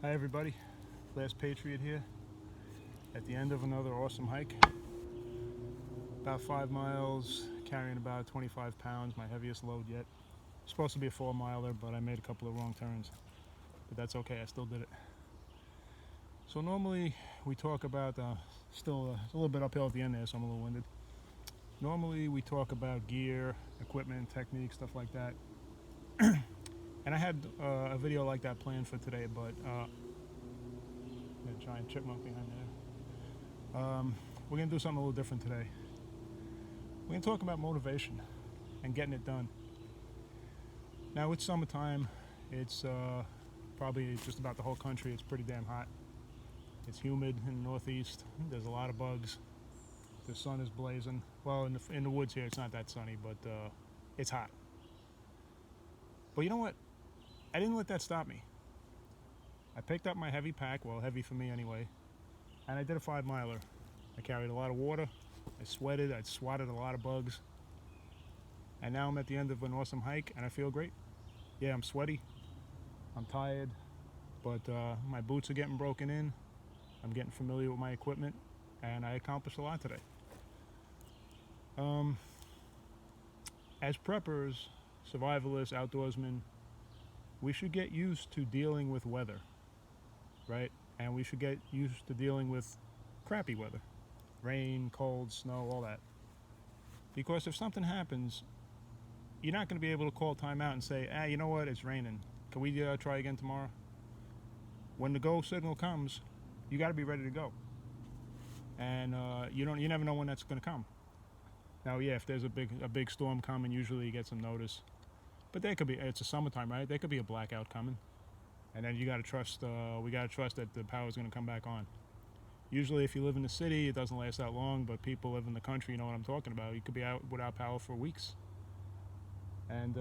Hi everybody, Last Patriot here at the end of another awesome hike. About 5 miles, carrying about 25 pounds, my heaviest load yet. Supposed to be a 4-miler, but I made a couple of wrong turns. But that's okay, I still did it. So normally we talk about, still a little bit uphill at the end there, so I'm a little winded. Normally we talk about gear, equipment, technique, stuff like that. And I had a video like that planned for today, but a giant chipmunk behind there. We're going to do something a little different today. We're going to talk about motivation and getting it done. Now it's summertime. It's probably just about the whole country. It's pretty damn hot. It's humid in the northeast. There's a lot of bugs. The sun is blazing. Well, in the woods here, it's not that sunny, but it's hot. But you know what? I didn't let that stop me. I picked up my heavy pack, well, heavy for me anyway, and I did a 5-miler. I carried a lot of water. I sweated. I swatted a lot of bugs. And now I'm at the end of an awesome hike, and I feel great. Yeah, I'm sweaty. I'm tired, but my boots are getting broken in. I'm getting familiar with my equipment, and I accomplished a lot today. As preppers, survivalists, outdoorsmen, we should get used to dealing with weather, right? And we should get used to dealing with crappy weather. Rain, cold, snow, all that. Because if something happens, you're not going to be able to call timeout and say, you know what, it's raining. Can we try again tomorrow? When the go signal comes, you got to be ready to go. And you never know when that's going to come. Now, yeah, if there's a big storm coming, usually you get some notice. But there could be, it's a summertime, right? There could be a blackout coming. And then you got to trust, we got to trust that the power is going to come back on. Usually if you live in the city, it doesn't last that long, but people live in the country, you know what I'm talking about. You could be out without power for weeks. And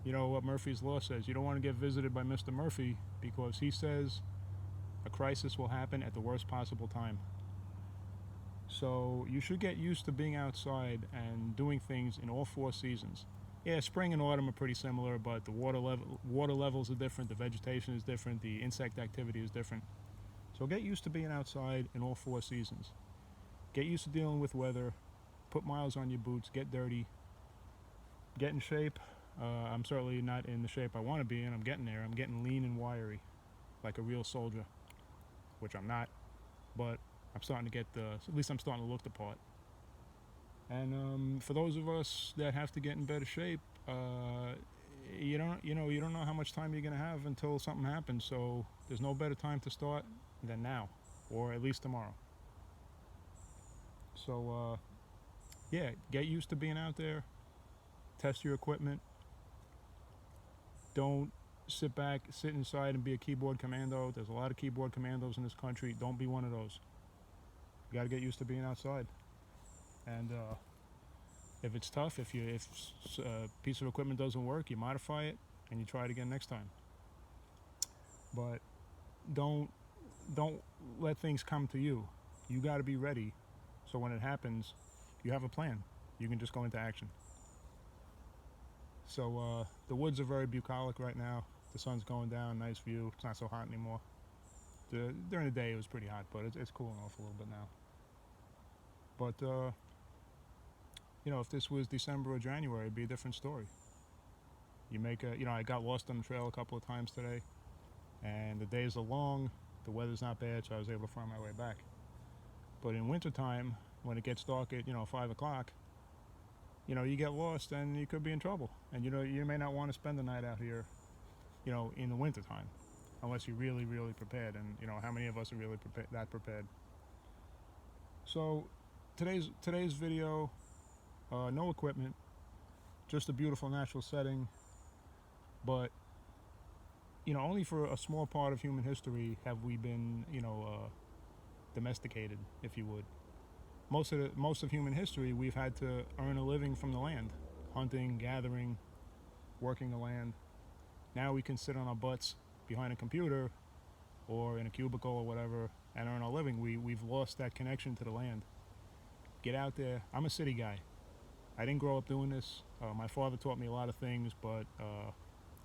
you know what Murphy's Law says, you don't want to get visited by Mr. Murphy because he says a crisis will happen at the worst possible time. So you should get used to being outside and doing things in all 4 seasons. Yeah, spring and autumn are pretty similar, but the water levels are different, the vegetation is different, the insect activity is different. So get used to being outside in all 4 seasons. Get used to dealing with weather, put miles on your boots, get dirty, get in shape. I'm certainly not in the shape I want to be in. I'm getting there. I'm getting lean and wiry, like a real soldier, which I'm not, but I'm starting to get at least I'm starting to look the part. And for those of us that have to get in better shape, you don't know how much time you're going to have until something happens. So there's no better time to start than now, or at least tomorrow. So yeah, get used to being out there. Test your equipment. Don't sit inside and be a keyboard commando. There's a lot of keyboard commandos in this country. Don't be one of those. You got to get used to being outside. And if it's tough, if a piece of equipment doesn't work, you modify it and you try it again next time. But don't let things come to you. You got to be ready. So when it happens, you have a plan. You can just go into action. So the woods are very bucolic right now. The sun's going down, nice view. It's not so hot anymore. During the day it was pretty hot, but it's cooling off a little bit now. But you know, if this was December or January, it'd be a different story. I got lost on the trail a couple of times today, and the days are long, the weather's not bad, so I was able to find my way back. But in wintertime, when it gets dark at 5 o'clock, you get lost and you could be in trouble. And you may not want to spend the night out here, in the wintertime, unless you're really, really prepared. And how many of us are really prepared? So today's video, no equipment, just a beautiful natural setting. But only for a small part of human history have we been domesticated, if you would. Most of human history, we've had to earn a living from the land, hunting, gathering, working the land. Now we can sit on our butts behind a computer or in a cubicle or whatever and earn our living. We've lost that connection to the land. Get out there. I'm a city guy. I didn't grow up doing this. My father taught me a lot of things, but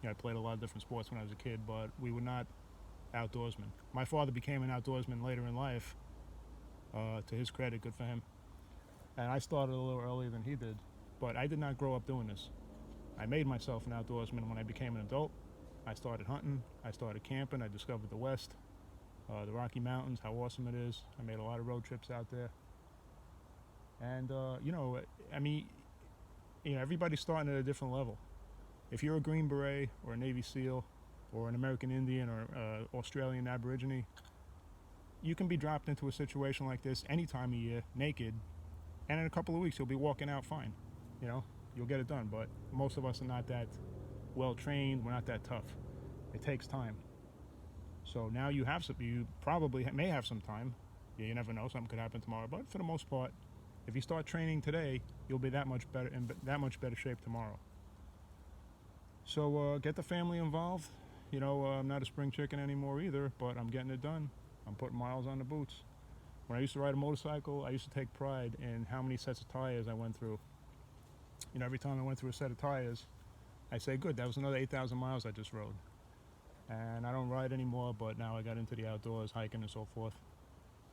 I played a lot of different sports when I was a kid, but we were not outdoorsmen. My father became an outdoorsman later in life. To his credit, good for him. And I started a little earlier than he did, but I did not grow up doing this. I made myself an outdoorsman when I became an adult. I started hunting, I started camping, I discovered the West, the Rocky Mountains, how awesome it is. I made a lot of road trips out there. And, everybody's starting at a different level. If you're a Green Beret or a Navy SEAL or an American Indian or Australian Aborigine, you can be dropped into a situation like this any time of year, naked, and in a couple of weeks you'll be walking out fine. You'll get it done. But most of us are not that well trained. We're not that tough. It takes time. So now you probably may have some time. Yeah, you never know, something could happen tomorrow. But for the most part, if you start training today, you'll be that much better in that much better shape tomorrow. So get the family involved. I'm not a spring chicken anymore either, but I'm getting it done. I'm putting miles on the boots. When I used to ride a motorcycle, I used to take pride in how many sets of tires I went through. Every time I went through a set of tires, I say, good, that was another 8,000 miles I just rode. And I don't ride anymore, but now I got into the outdoors, hiking and so forth.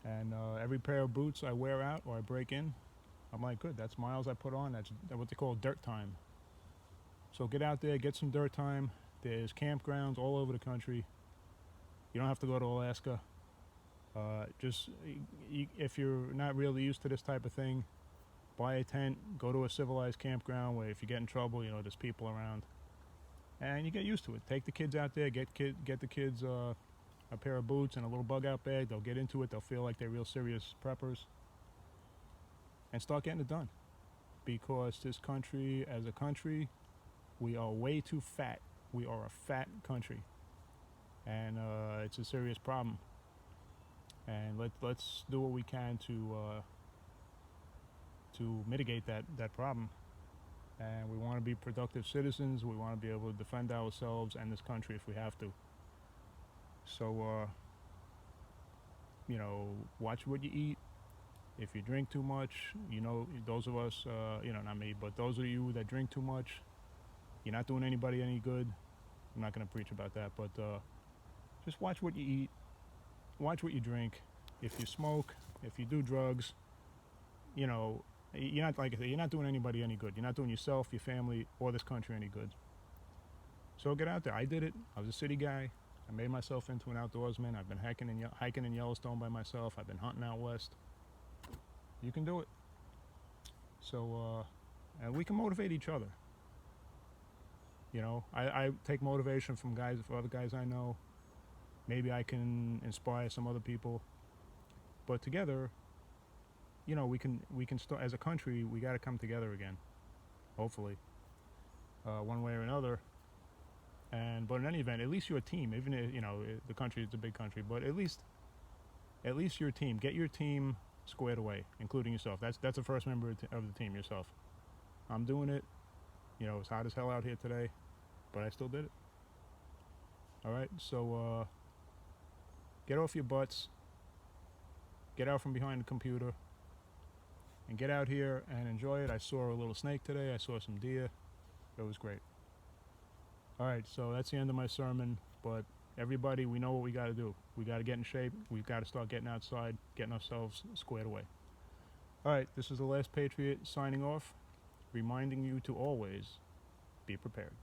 And every pair of boots I wear out or I break in, I'm like, good, that's miles I put on. That's what they call dirt time. So get out there, get some dirt time. There's campgrounds all over the country. You don't have to go to Alaska. If you're not really used to this type of thing, buy a tent, go to a civilized campground where if you get in trouble, there's people around. And you get used to it. Take the kids out there, get the kids a pair of boots and a little bug out bag. They'll get into it. They'll feel like they're real serious preppers. And start getting it done. Because this country, as a country, we are way too fat. We are a fat country. And it's a serious problem. And let's do what we can to mitigate that problem. And we want to be productive citizens. We want to be able to defend ourselves and this country if we have to. So, watch what you eat. If you drink too much, those of us, not me, but those of you that drink too much, you're not doing anybody any good. I'm not going to preach about that, but just watch what you eat. Watch what you drink. If you smoke, if you do drugs, you're not doing anybody any good. You're not doing yourself, your family, or this country any good. So get out there. I did it. I was a city guy. I made myself into an outdoorsman. I've been hiking in Yellowstone by myself. I've been hunting out west. You can do it. So, and we can motivate each other. I take motivation from other guys I know. Maybe I can inspire some other people. But together, we can start as a country. We got to come together again, hopefully, one way or another. But in any event, at least you're a team. Even if the country is a big country, but at least you're a team. Get your team squared away, including yourself. That's the first member of the team, yourself. I'm doing it. It's hot as hell out here today, but I still did it. All right, so get off your butts. Get out from behind the computer. And get out here and enjoy it. I saw a little snake today. I saw some deer. It was great. All right, so that's the end of my sermon. But everybody, we know what we got to do. We got to get in shape. We've got to start getting outside, getting ourselves squared away. All right, this is the Last Patriot signing off, reminding you to always be prepared.